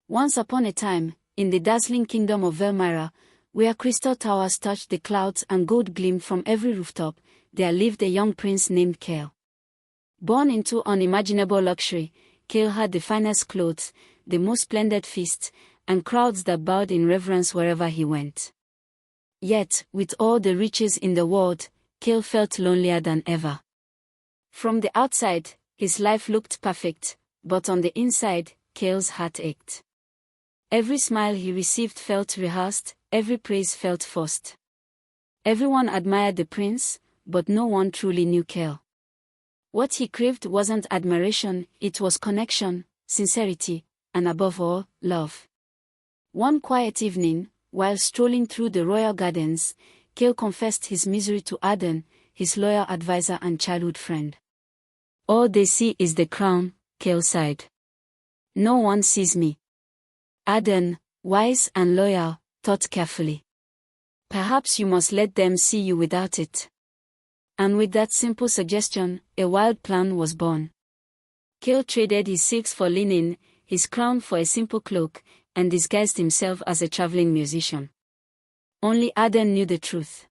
Once upon a time, in the dazzling kingdom of Velmyra, where crystal towers touched the clouds and gold gleamed from every rooftop, there lived a young prince named Kale. Born into unimaginable luxury, Kale had the finest clothes, the most splendid feasts, and crowds that bowed in reverence wherever he went. Yet, with all the riches in the world, Kale felt lonelier than ever. From the outside, his life looked perfect, but on the inside, Kale's heart ached. Every smile he received felt rehearsed, every praise felt forced. Everyone admired the prince, but no one truly knew Kale. What he craved wasn't admiration, it was connection, sincerity, and above all, love. One quiet evening, while strolling through the royal gardens, Kale confessed his misery to Aden, his loyal advisor and childhood friend. "All they see is the crown," Kale sighed. "No one sees me." Aden, wise and loyal, thought carefully. "Perhaps you must let them see you without it." And with that simple suggestion, a wild plan was born. Kale traded his silks for linen, his crown for a simple cloak, and disguised himself as a traveling musician. Only Aden knew the truth.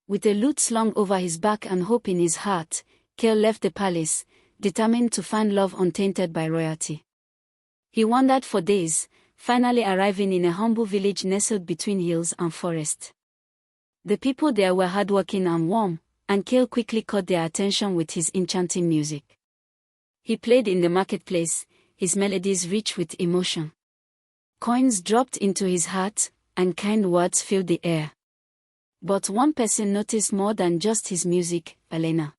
With a lute slung over his back and hope in his heart, Kale left the palace, determined to find love untainted by royalty. He wandered for days, finally arriving in a humble village nestled between hills and forest. The people there were hardworking and warm, and Kale quickly caught their attention with his enchanting music. He played in the marketplace, his melodies rich with emotion. Coins dropped into his heart, and kind words filled the air. But one person noticed more than just his music, Elena.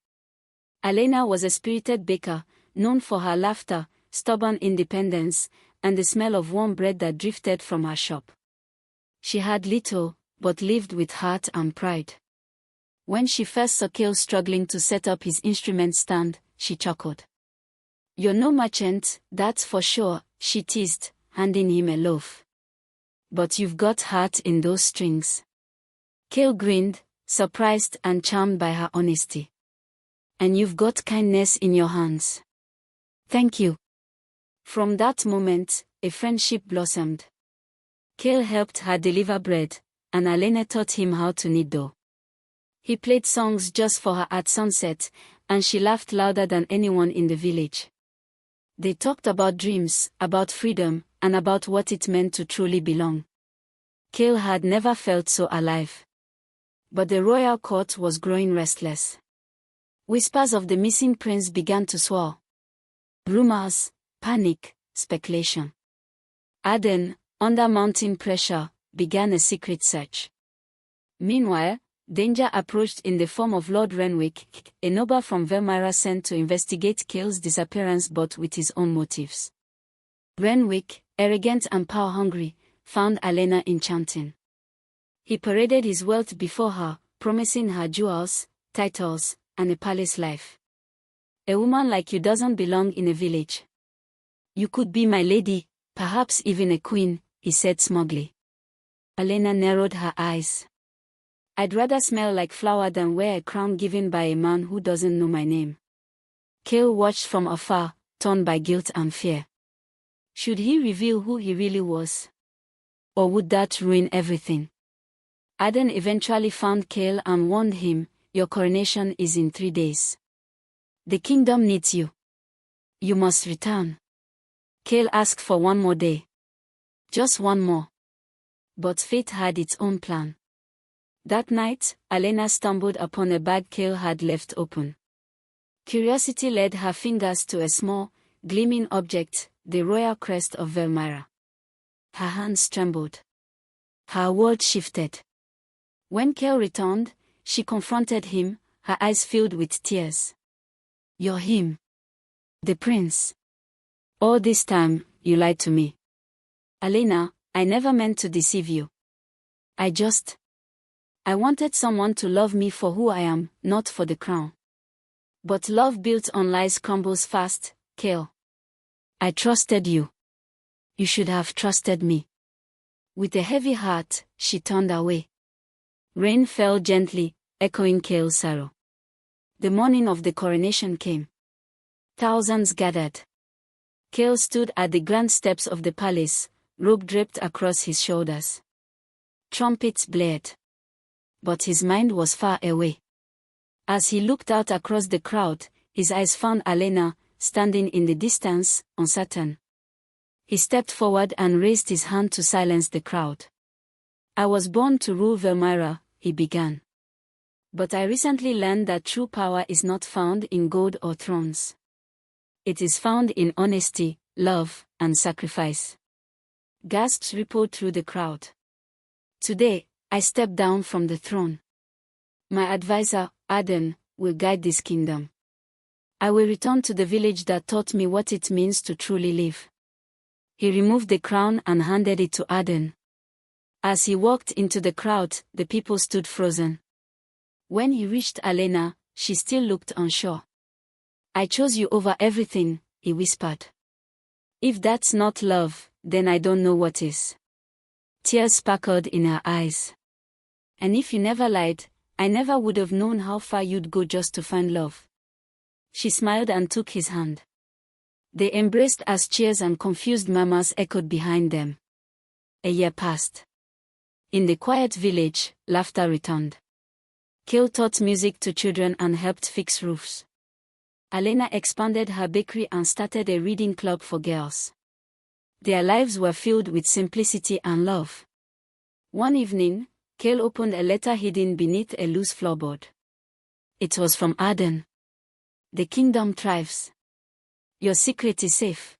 Elena was a spirited baker, known for her laughter, stubborn independence, and the smell of warm bread that drifted from her shop. She had little, but lived with heart and pride. When she first saw Kale struggling to set up his instrument stand, she chuckled. "You're no merchant, that's for sure," she teased, handing him a loaf. "But you've got heart in those strings." Kale grinned, surprised and charmed by her honesty. "And you've got kindness in your hands." "Thank you." From that moment, a friendship blossomed. Kale helped her deliver bread, and Elena taught him how to knit dough. He played songs just for her at sunset, and she laughed louder than anyone in the village. They talked about dreams, about freedom, and about what it meant to truly belong. Kale had never felt so alive. But the royal court was growing restless. Whispers of the missing prince began to swirl. Rumors, panic, speculation. Aden, under mounting pressure, began a secret search. Meanwhile, danger approached in the form of Lord Renwick, a noble from Velmyra sent to investigate Kale's disappearance but with his own motives. Renwick, arrogant and power-hungry, found Elena enchanting. He paraded his wealth before her, promising her jewels, titles, and a palace life. "A woman like you doesn't belong in a village. You could be my lady, perhaps even a queen," he said smugly. Elena narrowed her eyes. "I'd rather smell like flower than wear a crown given by a man who doesn't know my name." Kale watched from afar, torn by guilt and fear. Should he reveal who he really was? Or would that ruin everything? Aden eventually found Kale and warned him, "Your coronation is in 3 days. The kingdom needs you. You must return." Kale asked for one more day. Just one more. But fate had its own plan. That night, Elena stumbled upon a bag Kale had left open. Curiosity led her fingers to a small, gleaming object, the royal crest of Velmyra. Her hands trembled. Her world shifted. When Kale returned, she confronted him, her eyes filled with tears. "You're him. The prince. All this time, you lied to me." "Elena, I never meant to deceive you. I wanted someone to love me for who I am, not for the crown. But love built on lies crumbles fast, Kale. I trusted you. You should have trusted me." With a heavy heart, she turned away. Rain fell gently, echoing Kale's sorrow. The morning of the coronation came. Thousands gathered. Kale stood at the grand steps of the palace, robe draped across his shoulders. Trumpets blared. But his mind was far away. As he looked out across the crowd, his eyes found Alena, standing in the distance, uncertain. He stepped forward and raised his hand to silence the crowd. "I was born to rule Velmyra," he began. "But I recently learned that true power is not found in gold or thrones. It is found in honesty, love, and sacrifice." Gasps rippled through the crowd. "Today, I step down from the throne. My advisor, Aden, will guide this kingdom. I will return to the village that taught me what it means to truly live." He removed the crown and handed it to Aden. As he walked into the crowd, the people stood frozen. When he reached Alena, she still looked unsure. "I chose you over everything," he whispered. "If that's not love, then I don't know what is." Tears sparkled in her eyes. "And if you never lied, I never would have known how far you'd go just to find love." She smiled and took his hand. They embraced as cheers and confused murmurs echoed behind them. A year passed. In the quiet village, laughter returned. Kale taught music to children and helped fix roofs. Alena expanded her bakery and started a reading club for girls. Their lives were filled with simplicity and love. One evening, Kale opened a letter hidden beneath a loose floorboard. It was from Aden. "The kingdom thrives. Your secret is safe.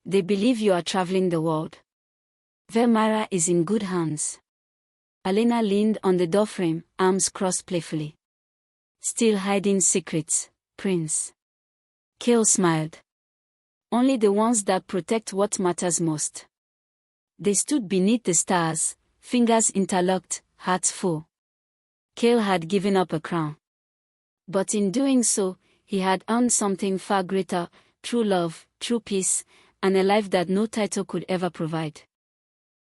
They believe you are traveling the world. Velmyra is in good hands." Alena leaned on the doorframe, arms crossed playfully. "Still hiding secrets, Prince?" Kale smiled. "Only the ones that protect what matters most." They stood beneath the stars, fingers interlocked, hearts full. Kale had given up a crown. But in doing so, he had earned something far greater: true love, true peace, and a life that no title could ever provide.